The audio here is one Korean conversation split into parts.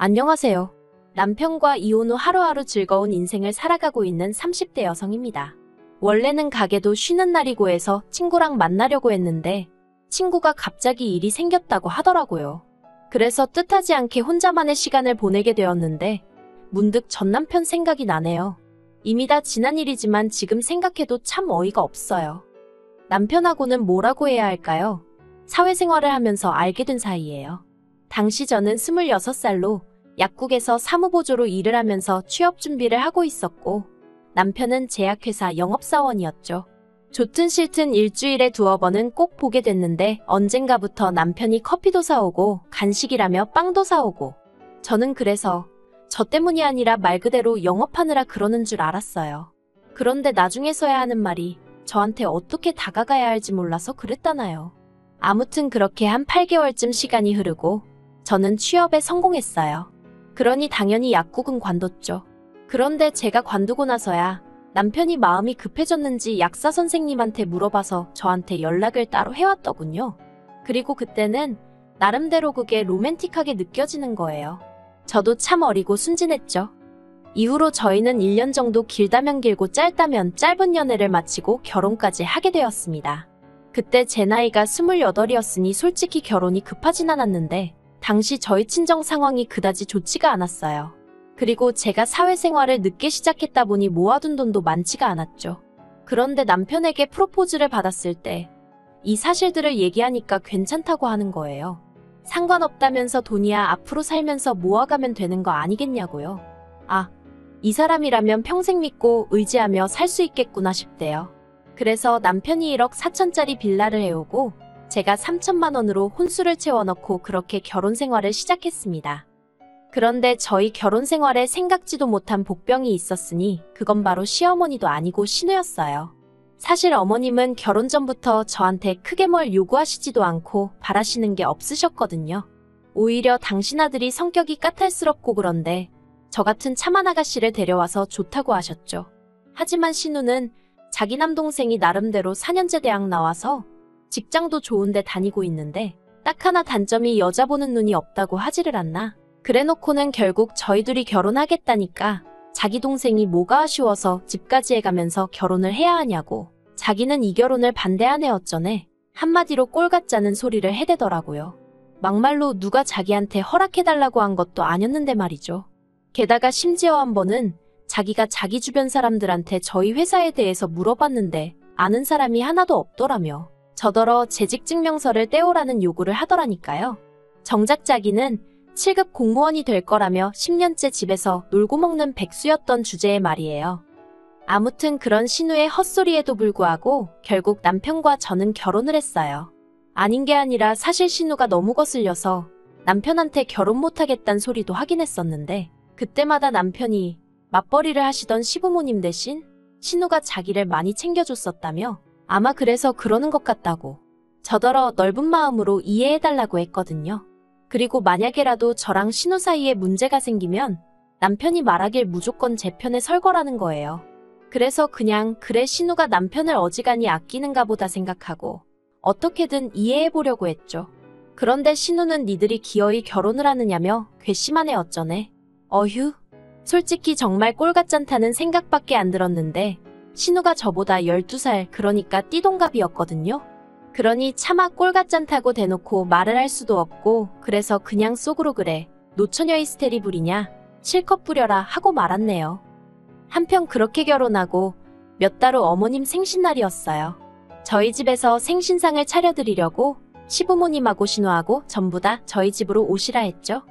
안녕하세요. 남편과 이혼 후 하루하루 즐거운 인생을 살아가고 있는 30대 여성입니다. 원래는 가게도 쉬는 날이고 해서 친구랑 만나려고 했는데 친구가 갑자기 일이 생겼다고 하더라고요. 그래서 뜻하지 않게 혼자만의 시간을 보내게 되었는데 문득 전 남편 생각이 나네요. 이미 다 지난 일이지만 지금 생각해도 참 어이가 없어요. 남편하고는 뭐라고 해야 할까요? 사회생활을 하면서 알게 된 사이예요. 당시 저는 26살로 약국에서 사무보조로 일을 하면서 취업 준비를 하고 있었고 남편은 제약회사 영업사원이었죠. 좋든 싫든 일주일에 두어 번은 꼭 보게 됐는데 언젠가부터 남편이 커피도 사오고 간식이라며 빵도 사오고 저는 그래서 저 때문이 아니라 말 그대로 영업하느라 그러는 줄 알았어요. 그런데 나중에서야 하는 말이 저한테 어떻게 다가가야 할지 몰라서 그랬다나요. 아무튼 그렇게 한 8개월쯤 시간이 흐르고 저는 취업에 성공했어요. 그러니 당연히 약국은 관뒀죠. 그런데 제가 관두고 나서야 남편이 마음이 급해졌는지 약사 선생님한테 물어봐서 저한테 연락을 따로 해왔더군요. 그리고 그때는 나름대로 그게 로맨틱하게 느껴지는 거예요. 저도 참 어리고 순진했죠. 이후로 저희는 1년 정도 길다면 길고 짧다면 짧은 연애를 마치고 결혼까지 하게 되었습니다. 그때 제 나이가 28이었으니 솔직히 결혼이 급하진 않았는데 당시 저희 친정 상황이 그다지 좋지가 않았어요. 그리고 제가 사회생활을 늦게 시작했다 보니 모아둔 돈도 많지가 않았죠. 그런데 남편에게 프로포즈를 받았을 때 이 사실들을 얘기하니까 괜찮다고 하는 거예요. 상관없다면서 돈이야 앞으로 살면서 모아가면 되는 거 아니겠냐고요. 아, 이 사람이라면 평생 믿고 의지하며 살 수 있겠구나 싶대요. 그래서 남편이 1억 4천짜리 빌라를 해오고 제가 3천만 원으로 혼수를 채워넣고 그렇게 결혼 생활을 시작했습니다. 그런데 저희 결혼 생활에 생각지도 못한 복병이 있었으니 그건 바로 시어머니도 아니고 신우였어요. 사실 어머님은 결혼 전부터 저한테 크게 뭘 요구하시지도 않고 바라시는 게 없으셨거든요. 오히려 당신 아들이 성격이 까탈스럽고 그런데 저 같은 참한 아가씨를 데려와서 좋다고 하셨죠. 하지만 신우는 자기 남동생이 나름대로 4년제 대학 나와서 직장도 좋은데 다니고 있는데 딱 하나 단점이 여자 보는 눈이 없다고 하지를 않나. 그래놓고는 결국 저희 둘이 결혼하겠다니까 자기 동생이 뭐가 아쉬워서 집까지 해가면서 결혼을 해야 하냐고 자기는 이 결혼을 반대하네 어쩌네 한마디로 꼴 같자는 소리를 해대더라고요. 막말로 누가 자기한테 허락해달라고 한 것도 아니었는데 말이죠. 게다가 심지어 한 번은 자기가 자기 주변 사람들한테 저희 회사에 대해서 물어봤는데 아는 사람이 하나도 없더라며 저더러 재직증명서를 떼오라는 요구를 하더라니까요. 정작 자기는 7급 공무원이 될 거라며 10년째 집에서 놀고 먹는 백수였던 주제의 말이에요. 아무튼 그런 신우의 헛소리에도 불구하고 결국 남편과 저는 결혼을 했어요. 아닌 게 아니라 사실 신우가 너무 거슬려서 남편한테 결혼 못하겠다는 소리도 하긴 했었는데 그때마다 남편이 맞벌이를 하시던 시부모님 대신 신우가 자기를 많이 챙겨줬었다며 아마 그래서 그러는 것 같다고 저더러 넓은 마음으로 이해해달라고 했거든요. 그리고 만약에라도 저랑 신우 사이에 문제가 생기면 남편이 말하길 무조건 제 편에 설 거라는 거예요. 그래서 그냥 그래 신우가 남편을 어지간히 아끼는가 보다 생각하고 어떻게든 이해해보려고 했죠. 그런데 신우는 니들이 기어이 결혼을 하느냐며 괘씸하네 어쩌네. 어휴, 솔직히 정말 꼴같잖다는 생각밖에 안 들었는데 신우가 저보다 12살 그러니까 띠동갑이었거든요. 그러니 차마 꼴같잖다고 대놓고 말을 할 수도 없고 그래서 그냥 속으로 그래 노처녀 히스테리 부리냐 실컷 부려라 하고 말았네요. 한편 그렇게 결혼하고 몇 달 후 어머님 생신날이었어요. 저희 집에서 생신상을 차려드리려고 시부모님하고 신우하고 전부 다 저희 집으로 오시라 했죠.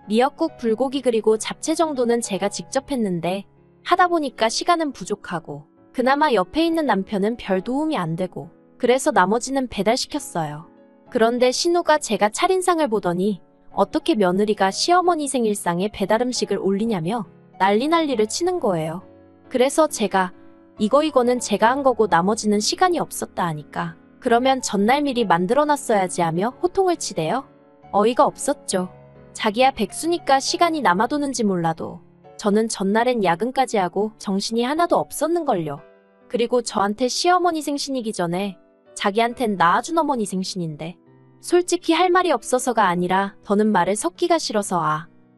미역국, 불고기 그리고 잡채 정도는 제가 직접 했는데 하다 보니까 시간은 부족하고 그나마 옆에 있는 남편은 별 도움이 안 되고 그래서 나머지는 배달시켰어요. 그런데 신우가 제가 차린 상을 보더니 어떻게 며느리가 시어머니 생일상에 배달음식을 올리냐며 난리를 치는 거예요. 그래서 제가 이거는 제가 한 거고 나머지는 시간이 없었다 하니까 그러면 전날 미리 만들어놨어야지 하며 호통을 치대요. 어이가 없었죠. 자기야 백수니까 시간이 남아도는지 몰라도 저는 전날엔 야근까지 하고 정신이 하나도 없었는걸요. 그리고 저한테 시어머니 생신이기 전에 자기한텐 낳아준 어머니 생신인데 솔직히 할 말이 없어서가 아니라 더는 말을 섞기가 싫어서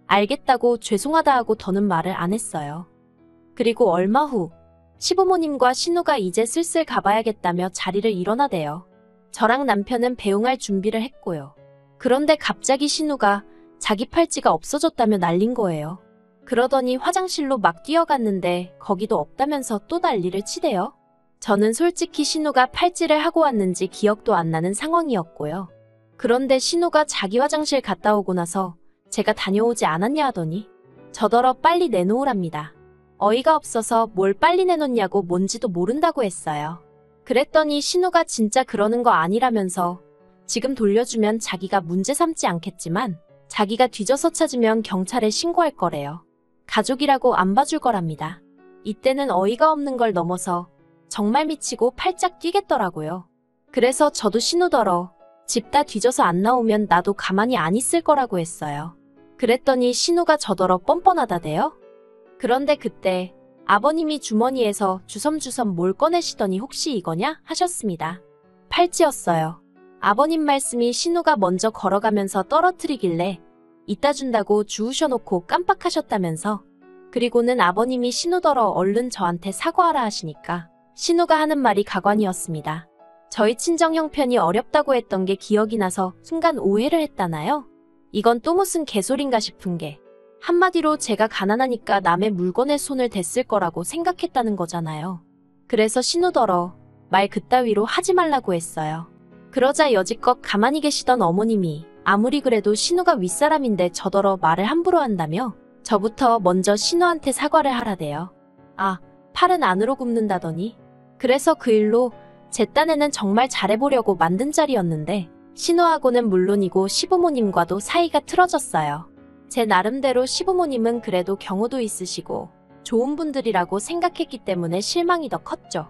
알겠다고 죄송하다 하고 더는 말을 안 했어요. 그리고 얼마 후 시부모님과 신우가 이제 슬슬 가봐야겠다며 자리를 일어나대요. 저랑 남편은 배웅할 준비를 했고요. 그런데 갑자기 신우가 자기 팔찌가 없어졌다며 날린 거예요. 그러더니 화장실로 막 뛰어갔는데 거기도 없다면서 또 난리를 치대요. 저는 솔직히 신우가 팔찌를 하고 왔는지 기억도 안 나는 상황이었고요. 그런데 신우가 자기 화장실 갔다 오고 나서 제가 다녀오지 않았냐 하더니 저더러 빨리 내놓으랍니다. 어이가 없어서 뭘 빨리 내놓냐고 뭔지도 모른다고 했어요. 그랬더니 신우가 진짜 그러는 거 아니라면서 지금 돌려주면 자기가 문제 삼지 않겠지만 자기가 뒤져서 찾으면 경찰에 신고할 거래요. 가족이라고 안 봐줄 거랍니다. 이때는 어이가 없는 걸 넘어서 정말 미치고 팔짝 뛰겠더라고요. 그래서 저도 신우더러 집 다 뒤져서 안 나오면 나도 가만히 안 있을 거라고 했어요. 그랬더니 신우가 저더러 뻔뻔하다대요. 그런데 그때 아버님이 주머니에서 주섬주섬 뭘 꺼내시더니 혹시 이거냐 하셨습니다. 팔찌였어요. 아버님 말씀이 신우가 먼저 걸어가면서 떨어뜨리길래 이따 준다고 주우셔놓고 깜빡하셨다면서 그리고는 아버님이 신우더러 얼른 저한테 사과하라 하시니까 신우가 하는 말이 가관이었습니다. 저희 친정 형편이 어렵다고 했던 게 기억이 나서 순간 오해를 했다나요? 이건 또 무슨 개소린가 싶은 게 한마디로 제가 가난하니까 남의 물건에 손을 댔을 거라고 생각했다는 거잖아요. 그래서 신우더러 말 그따위로 하지 말라고 했어요. 그러자 여지껏 가만히 계시던 어머님이 아무리 그래도 신우가 윗사람인데 저더러 말을 함부로 한다며 저부터 먼저 신우한테 사과를 하라대요. 아, 팔은 안으로 굽는다더니. 그래서 그 일로 제 딴에는 정말 잘해보려고 만든 자리였는데 신우하고는 물론이고 시부모님과도 사이가 틀어졌어요. 제 나름대로 시부모님은 그래도 경우도 있으시고 좋은 분들이라고 생각했기 때문에 실망이 더 컸죠.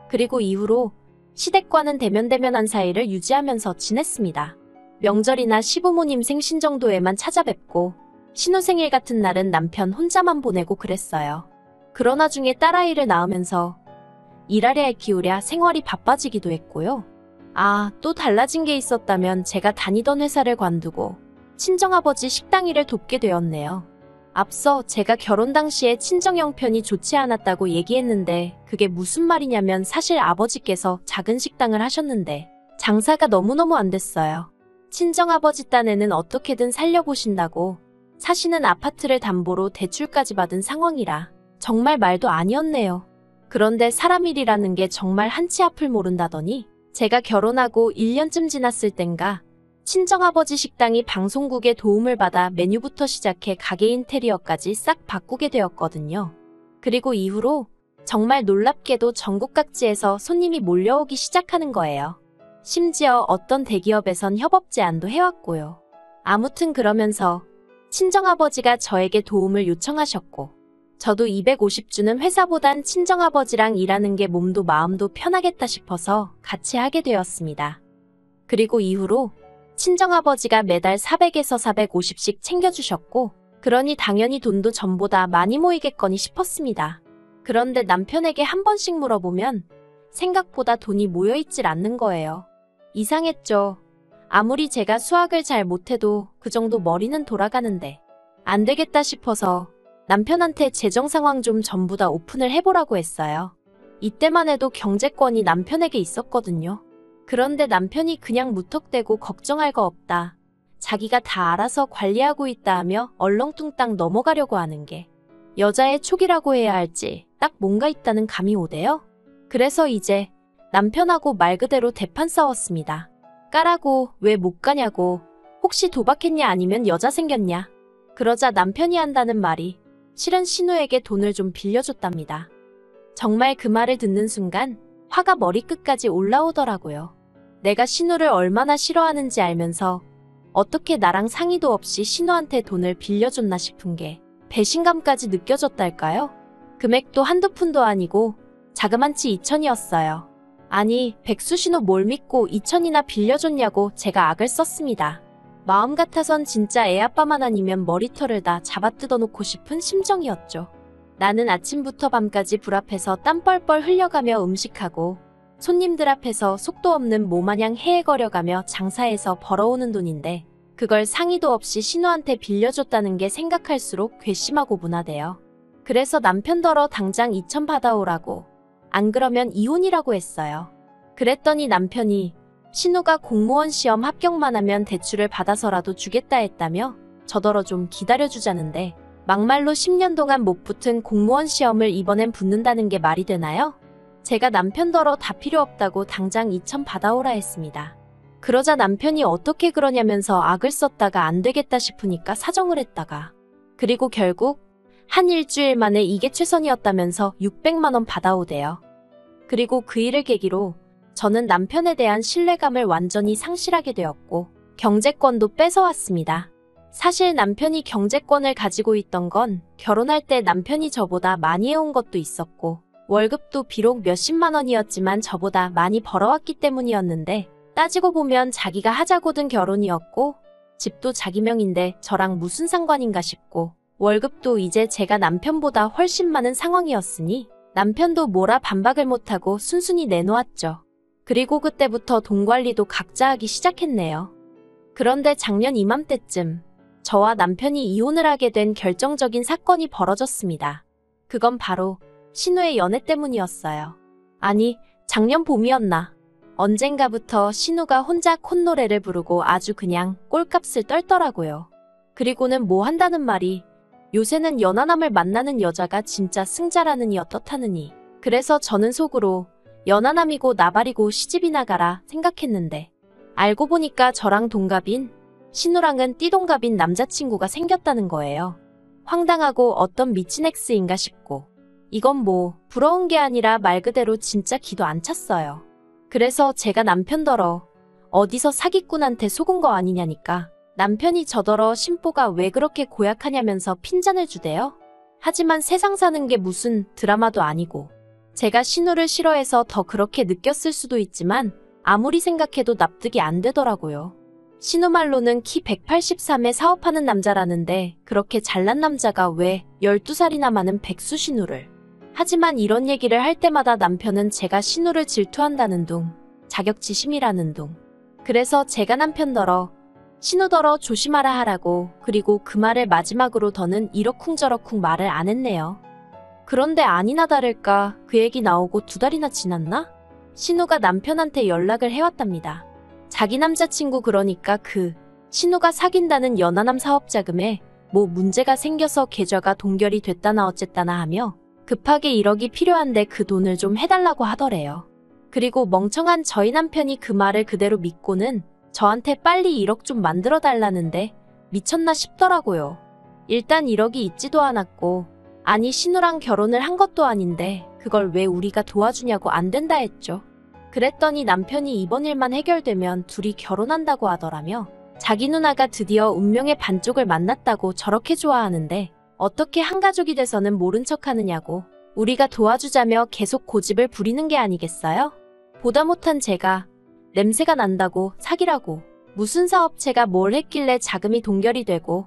그리고 이후로 시댁과는 대면대면한 사이를 유지하면서 지냈습니다. 명절이나 시부모님 생신 정도에만 찾아뵙고 신우 생일 같은 날은 남편 혼자만 보내고 그랬어요. 그러나 중에 딸아이를 낳으면서 일하랴 키우랴 생활이 바빠지기도 했고요. 아, 또 달라진 게 있었다면 제가 다니던 회사를 관두고 친정아버지 식당 일을 돕게 되었네요. 앞서 제가 결혼 당시에 친정 형편이 좋지 않았다고 얘기했는데 그게 무슨 말이냐면 사실 아버지께서 작은 식당을 하셨는데 장사가 너무너무 안 됐어요. 친정아버지 딴에는 어떻게든 살려보신다고 사시는 아파트를 담보로 대출까지 받은 상황이라 정말 말도 아니었네요. 그런데 사람 일이라는 게 정말 한치 앞을 모른다더니 제가 결혼하고 1년쯤 지났을 땐가 친정아버지 식당이 방송국의 도움을 받아 메뉴부터 시작해 가게 인테리어까지 싹 바꾸게 되었거든요. 그리고 이후로 정말 놀랍게도 전국 각지에서 손님이 몰려오기 시작하는 거예요. 심지어 어떤 대기업에선 협업 제안도 해왔고요. 아무튼 그러면서 친정아버지가 저에게 도움을 요청하셨고 저도 250주는 회사보단 친정아버지랑 일하는 게 몸도 마음도 편하겠다 싶어서 같이 하게 되었습니다. 그리고 이후로 친정아버지가 매달 400에서 450씩 챙겨주셨고 그러니 당연히 돈도 전보다 많이 모이겠거니 싶었습니다. 그런데 남편에게 한 번씩 물어보면 생각보다 돈이 모여있질 않는 거예요. 이상했죠. 아무리 제가 수학을 잘 못해도 그 정도 머리는 돌아가는데 안 되겠다 싶어서 남편한테 재정 상황 좀 전부 다 오픈을 해보라고 했어요. 이때만 해도 경제권이 남편에게 있었거든요. 그런데 남편이 그냥 무턱대고 걱정할 거 없다. 자기가 다 알아서 관리하고 있다 하며 얼렁뚱땅 넘어가려고 하는 게 여자의 촉이라고 해야 할지 딱 뭔가 있다는 감이 오대요. 그래서 이제 남편하고 말 그대로 대판 싸웠습니다. 까라고 왜 못 가냐고 혹시 도박했냐 아니면 여자 생겼냐. 그러자 남편이 한다는 말이 실은 신우에게 돈을 좀 빌려줬답니다. 정말 그 말을 듣는 순간 화가 머리끝까지 올라오더라고요. 내가 신우를 얼마나 싫어하는지 알면서 어떻게 나랑 상의도 없이 신우한테 돈을 빌려줬나 싶은 게 배신감까지 느껴졌달까요? 금액도 한두 푼도 아니고 자그만치 2천이었어요. 아니, 백수신우 뭘 믿고 2천이나 빌려줬냐고 제가 악을 썼습니다. 마음 같아선 진짜 애아빠만 아니면 머리털을 다 잡아뜯어놓고 싶은 심정이었죠. 나는 아침부터 밤까지 불 앞에서 땀 뻘뻘 흘려가며 음식하고 손님들 앞에서 속도 없는 모마냥 헤헤거려가며 장사해서 벌어오는 돈인데 그걸 상의도 없이 신우한테 빌려줬다는 게 생각할수록 괘씸하고 무나대요. 그래서 남편더러 당장 2천 받아오라고. 안 그러면 이혼이라고 했어요. 그랬더니 남편이 신우가 공무원 시험 합격만 하면 대출을 받아서라도 주겠다 했다며 저더러 좀 기다려주자는데 막말로 10년 동안 못 붙은 공무원 시험을 이번엔 붙는다는 게 말이 되나요? 제가 남편더러 다 필요 없다고 당장 2천 받아오라 했습니다. 그러자 남편이 어떻게 그러냐면서 악을 썼다가 안 되겠다 싶으니까 사정을 했다가 그리고 결국 한 일주일 만에 이게 최선이었다면서 600만 원 받아오대요. 그리고 그 일을 계기로 저는 남편에 대한 신뢰감을 완전히 상실하게 되었고 경제권도 뺏어왔습니다. 사실 남편이 경제권을 가지고 있던 건 결혼할 때 남편이 저보다 많이 해온 것도 있었고 월급도 비록 몇십만 원이었지만 저보다 많이 벌어왔기 때문이었는데 따지고 보면 자기가 하자고 든 결혼이었고 집도 자기 명인데 저랑 무슨 상관인가 싶고 월급도 이제 제가 남편보다 훨씬 많은 상황이었으니 남편도 뭐라 반박을 못하고 순순히 내놓았죠. 그리고 그때부터 돈 관리도 각자 하기 시작했네요. 그런데 작년 이맘때쯤 저와 남편이 이혼을 하게 된 결정적인 사건이 벌어졌습니다. 그건 바로 신우의 연애 때문이었어요. 아니, 작년 봄이었나. 언젠가부터 신우가 혼자 콧노래를 부르고 아주 그냥 꼴값을 떨더라고요. 그리고는 뭐 한다는 말이 요새는 연하남을 만나는 여자가 진짜 승자라느니 어떻다느니. 그래서 저는 속으로 연하남이고 나발이고 시집이나 가라 생각했는데 알고 보니까 저랑 동갑인 신우랑은 띠동갑인 남자친구가 생겼다는 거예요. 황당하고 어떤 미친 엑스인가 싶고 이건 뭐 부러운 게 아니라 말 그대로 진짜 기도 안 찼어요. 그래서 제가 남편더러 어디서 사기꾼한테 속은 거 아니냐니까 남편이 저더러 심보가 왜 그렇게 고약하냐면서 핀잔을 주대요. 하지만 세상 사는 게 무슨 드라마도 아니고 제가 신우를 싫어해서 더 그렇게 느꼈을 수도 있지만 아무리 생각해도 납득이 안 되더라고요. 신우 말로는 키 183에 사업하는 남자라는데 그렇게 잘난 남자가 왜 12살이나 많은 백수 신우를. 하지만 이런 얘기를 할 때마다 남편은 제가 신우를 질투한다는 둥, 자격지심이라는 둥. 그래서 제가 남편더러 신우더러 조심하라 하라고 그리고 그 말을 마지막으로 더는 이러쿵저러쿵 말을 안 했네요. 그런데 아니나 다를까 그 얘기 나오고 2달이나 지났나? 신우가 남편한테 연락을 해왔답니다. 자기 남자친구 그러니까 신우가 사귄다는 연하남 사업자금에 뭐 문제가 생겨서 계좌가 동결이 됐다나 어쨌다나 하며 급하게 1억이 필요한데 그 돈을 좀 해달라고 하더래요. 그리고 멍청한 저희 남편이 그 말을 그대로 믿고는 저한테 빨리 1억 좀 만들어 달라는데 미쳤나 싶더라고요. 일단 1억이 있지도 않았고 아니 신우랑 결혼을 한 것도 아닌데 그걸 왜 우리가 도와주냐고 안 된다 했죠. 그랬더니 남편이 이번 일만 해결되면 둘이 결혼한다고 하더라며 자기 누나가 드디어 운명의 반쪽을 만났다고 저렇게 좋아하는데 어떻게 한 가족이 돼서는 모른 척 하느냐고 우리가 도와주자며 계속 고집을 부리는 게 아니겠어요? 보다 못한 제가 냄새가 난다고 사기라고 무슨 사업체가 뭘 했길래 자금이 동결이 되고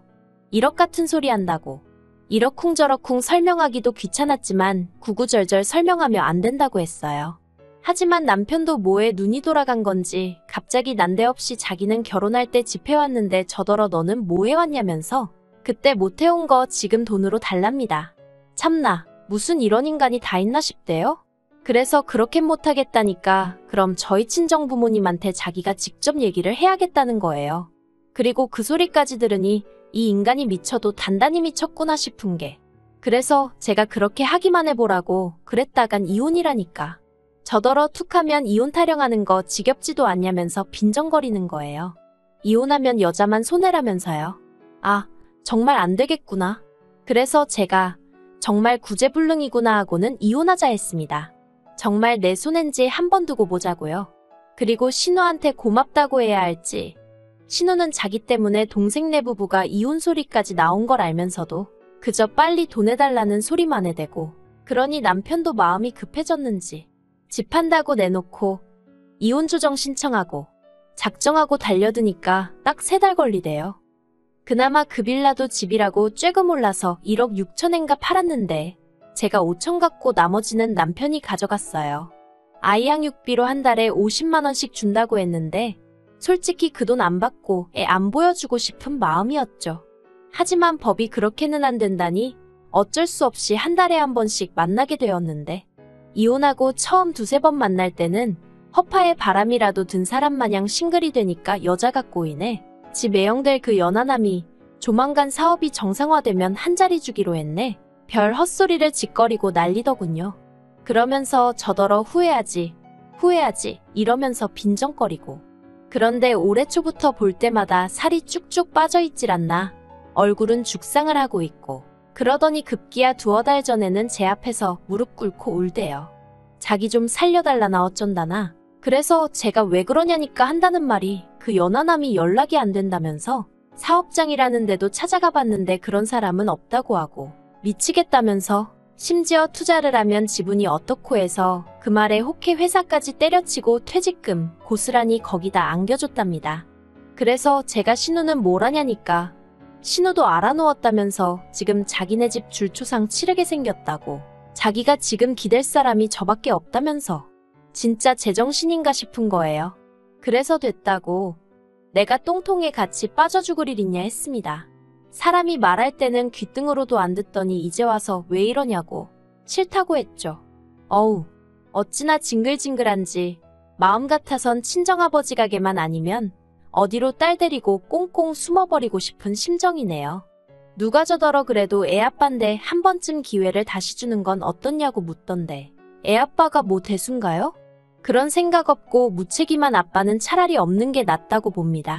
1억 같은 소리 한다고 이러쿵저러쿵 설명하기도 귀찮았지만 구구절절 설명하며 안 된다고 했어요. 하지만 남편도 뭐에 눈이 돌아간 건지 갑자기 난데없이 자기는 결혼할 때 집해왔는데 저더러 너는 뭐 해왔냐면서 그때 못 해온 거 지금 돈으로 달랍니다. 참나 무슨 이런 인간이 다 있나 싶대요. 그래서 그렇게 못하겠다니까 그럼 저희 친정부모님한테 자기가 직접 얘기를 해야겠다는 거예요. 그리고 그 소리까지 들으니 이 인간이 미쳐도 단단히 미쳤구나 싶은 게 그래서 제가 그렇게 하기만 해보라고 그랬다간 이혼이라니까. 저더러 툭하면 이혼 타령하는 거 지겹지도 않냐면서 빈정거리는 거예요. 이혼하면 여자만 손해라면서요. 아, 정말 안 되겠구나. 그래서 제가 정말 구제불능이구나 하고는 이혼하자 했습니다. 정말 내 손엔지 한번 두고 보자고요. 그리고 신우한테 고맙다고 해야 할지. 신우는 자기 때문에 동생네 부부가 이혼 소리까지 나온 걸 알면서도 그저 빨리 돈 해달라는 소리만 해대고 그러니 남편도 마음이 급해졌는지 집 한다고 내놓고 이혼 조정 신청하고 작정하고 달려드니까 딱 3달 걸리대요. 그나마 그 빌라도 집이라고 쬐금 올라서 1억 6천엔가 팔았는데 제가 5천 갖고 나머지는 남편이 가져갔어요. 아이 양육비로 한 달에 50만 원씩 준다고 했는데 솔직히 그 돈 안 받고 애 안 보여주고 싶은 마음이었죠. 하지만 법이 그렇게는 안 된다니 어쩔 수 없이 한 달에 한 번씩 만나게 되었는데, 이혼하고 처음 두세 번 만날 때는 허파에 바람이라도 든 사람 마냥 싱글이 되니까 여자가 꼬이네, 집 애영될 그 연하남이 조만간 사업이 정상화되면 한 자리 주기로 했네, 별 헛소리를 짓거리고 난리더군요. 그러면서 저더러 후회하지 이러면서 빈정거리고. 그런데 올해 초부터 볼 때마다 살이 쭉쭉 빠져있질 않나, 얼굴은 죽상을 하고 있고, 그러더니 급기야 두어 달 전에는 제 앞에서 무릎 꿇고 울대요. 자기 좀 살려달라나 어쩐다나. 그래서 제가 왜 그러냐니까 한다는 말이 그 연하남이 연락이 안 된다면서, 사업장이라는 데도 찾아가 봤는데 그런 사람은 없다고 하고, 미치겠다면서, 심지어 투자를 하면 지분이 어떻고 해서 그 말에 혹해 회사까지 때려치고 퇴직금 고스란히 거기다 안겨줬답니다. 그래서 제가 신우는 뭘 하냐니까, 신우도 알아놓았다면서 지금 자기네 집 줄초상 치르게 생겼다고, 자기가 지금 기댈 사람이 저밖에 없다면서. 진짜 제정신인가 싶은 거예요. 그래서 됐다고 내가 똥통에 같이 빠져 죽을 일 있냐 했습니다. 사람이 말할 때는 귓등으로도 안 듣더니 이제 와서 왜 이러냐고. 싫다고 했죠. 어우, 어찌나 징글징글한지. 마음 같아선 친정아버지 가게만 아니면 어디로 딸 데리고 꽁꽁 숨어버리고 싶은 심정이네요. 누가 저더러 그래도 애아빠인데 한 번쯤 기회를 다시 주는 건 어떻냐고 묻던데, 애아빠가 뭐 대수인가요? 그런 생각 없고 무책임한 아빠는 차라리 없는 게 낫다고 봅니다.